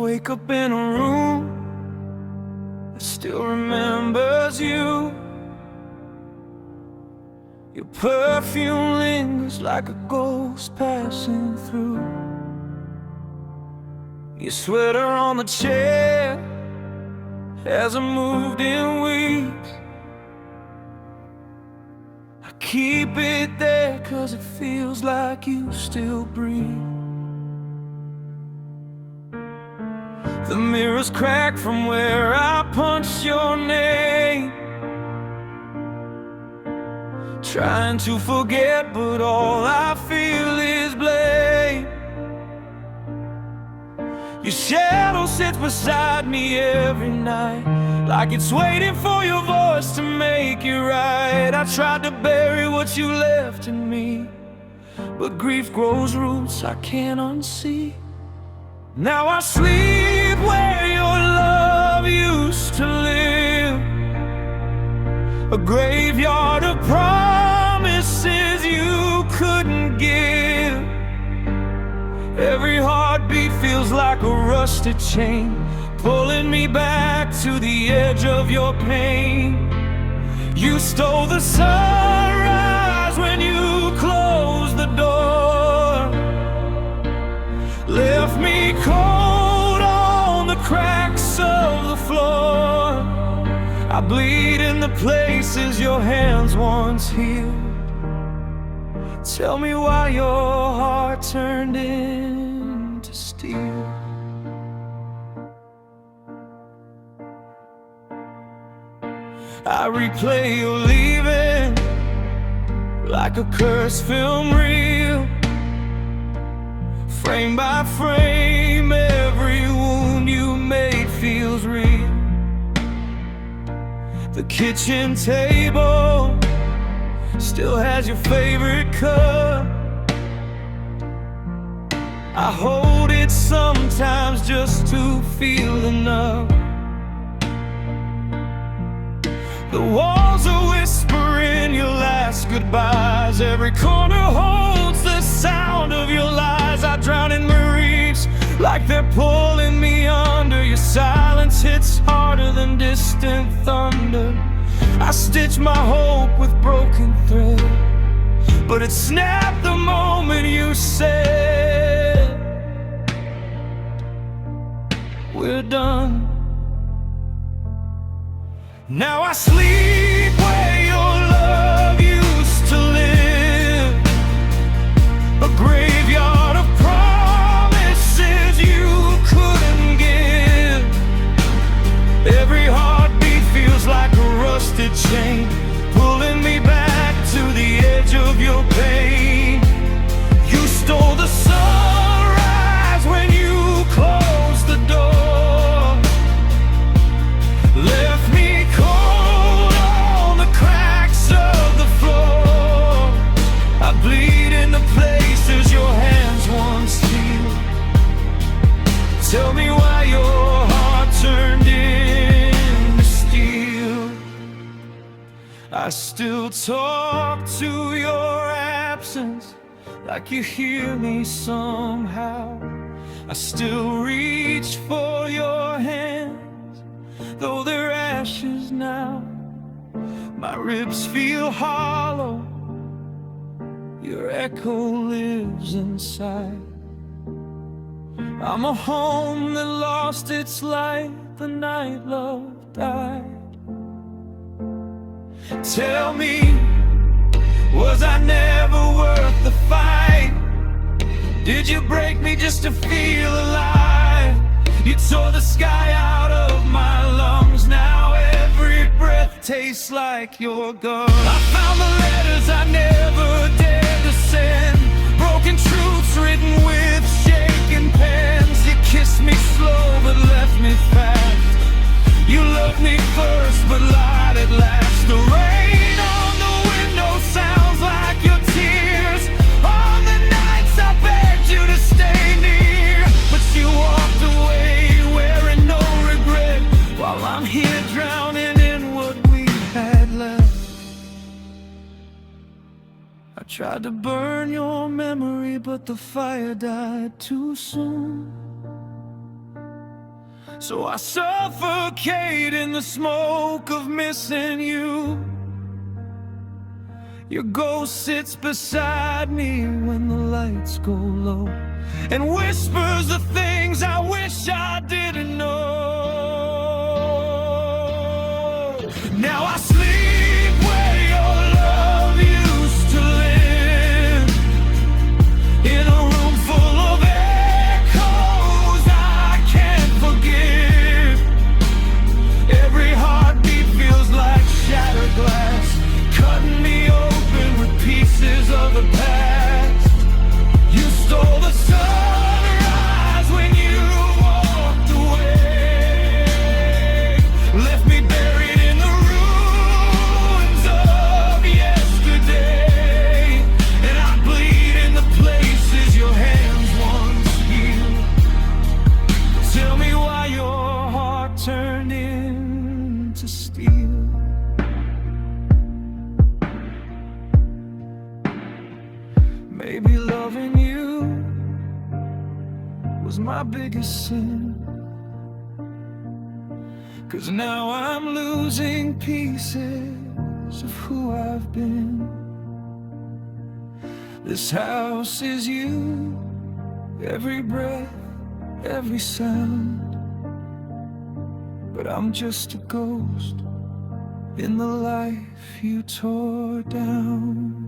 wake up in a room that still remembers you. Your perfume lingers like a ghost passing through. Your sweater on the chair hasn't moved in weeks. I keep it there 'cause it feels like you still breathe. The mirror's cracked from where I punched your name. Trying to forget, but all I feel is blame. Your shadow sits beside me every night, like it's waiting for your voice to make it right. I tried to bury what you left in me, but grief grows roots I can't unsee. Now I sleep where your love used to live, a graveyard of promises you couldn't give. Every heartbeat feels like a rusted chain, pulling me back to the edge of your pain. You stole the sunrise when you closed the door, left me cold on the cracks of the floor. I bleed in the places your hands once healed. Tell me why your heart turned into steel. I replay you leaving like a cursed film reel. Frame by frame, every wound you made feels real. The kitchen table still has your favorite cup. I hold it sometimes just to feel enough. The walls are whispering your last goodbyes. Every corner holds the sound of your lies. I drown in my reefs like they're pulling me under. Your silence hits harder than distant thunder. I stitch my hope with broken thread, but it snapped the moment you said we're done. Now I sleep where your love used to live, a graveyard of promises you couldn't give. Every heartbeat feels like a rusted chain, pulling me back to the edge of your pain. You stole the sunrise when you closed the door, left me cold on the cracks of the floor. I bleed in the places your hands once healed. Tell me why your heart turned into steel. I still talk to your absence like you hear me somehow. I still reach for your hands, though they're ashes now. My ribs feel hollow, your echo lives inside. I'm a home that lost its light the night love died. Tell me, was I never worth the fight? Did you break me just to feel alive? You tore the sky out of my lungs. Now every breath tastes like your gun. I found the letters I never dared to send, broken truths written with shaking pens. You kissed me slow but left me fast. You loved me first but lied at last. The rain on the window sounds like your tears. On the nights I begged you to stay near, but you walked away wearing no regret, while I'm here drowning in what we had left. I tried to burn your memory, but the fire died too soon. So I suffocate in the smoke of missing you. Your ghost sits beside me when the lights go low and whispers the things I wish I didn't know. Now I sleep where your love used to live, in a room full of echoes I can't forgive. Every heartbeat feels like shattered glass, cutting me open with pieces of the past. You stole the sunrise when you walked away, left me buried in the ruins of yesterday, and I bleed in the places your hands once healed. Tell me why your heart turned into steel. Maybe loving you was my biggest sin, 'cause now I'm losing pieces of who I've been. This house is you, every breath, every sound, but I'm just a ghost in the life you tore down.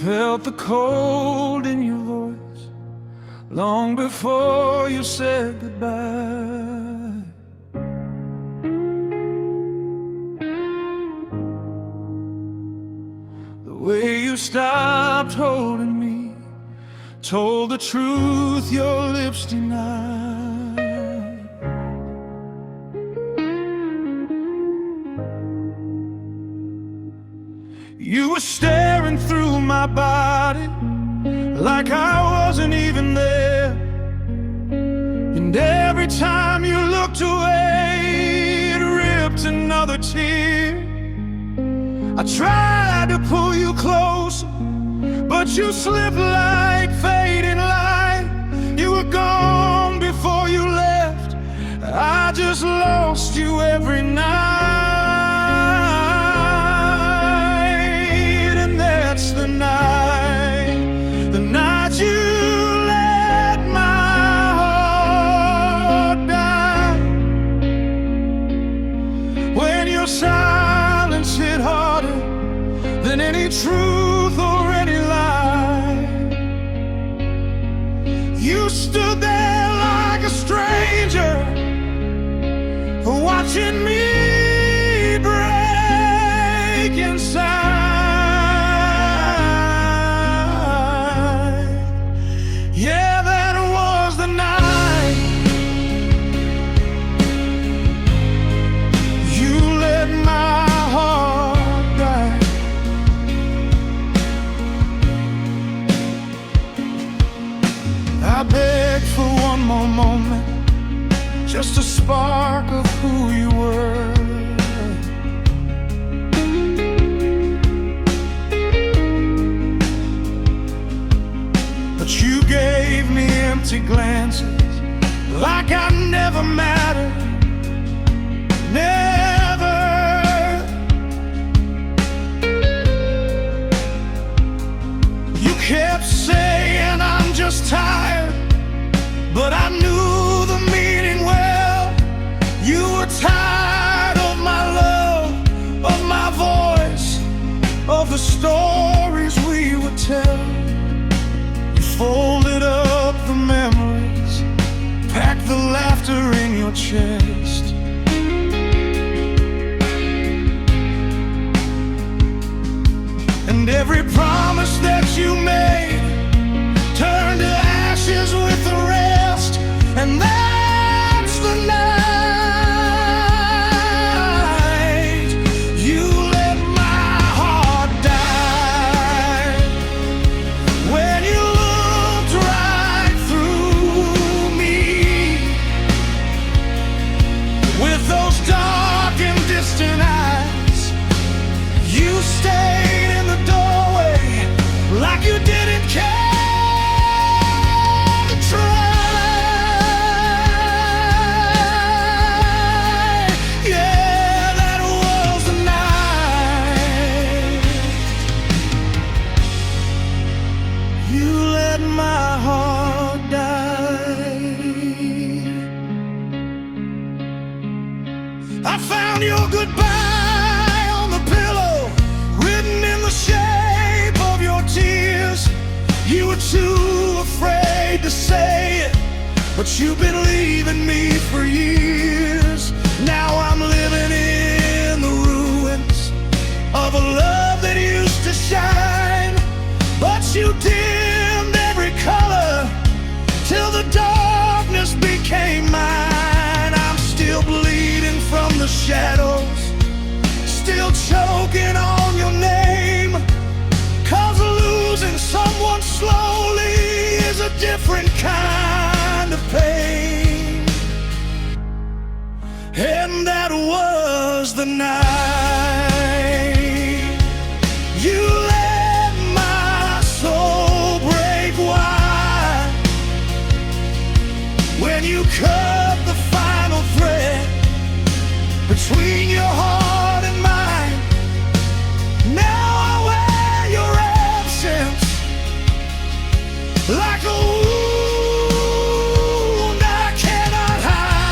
Felt the cold in your voice long before you said goodbye. The way you stopped holding me told the truth your lips denied. You were staring through my body like I wasn't even there, and every time you looked away, it ripped another tear. I tried to pull you close, but you slipped like fading light. You were gone before you left, I just lost you every night. The night you let my heart die, when your silence hit harder than any truth or any lie. You stood there like a stranger, watching me break inside. I begged for one more moment, just a spark of who you were. But you gave me empty glances, like I never mattered. Never. You kept saying I'm just tired, but I knew the meaning well. You were tired of my love, of my voice, of the stories we would tell. You folded up the memories, packed the laughter in your chest. And every promise that you made turned to ashes with the rest. goodbye on the pillow, written in the shape of your tears. You were too afraid to say it, but you've been leaving me for years. Now I'm living in the ruins of a love that used to shine, but you dimmed every color till the darkness became mine. I'm still bleeding from the shadows, still choking on your name, 'cause losing someone slowly is a different kind of pain. And that was the night you let my soul break wide, when you cut the final thread between your heart and mine. Now I wear your absence like a wound I cannot hide.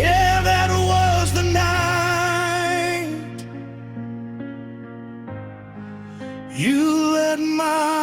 Yeah, that was the night you let my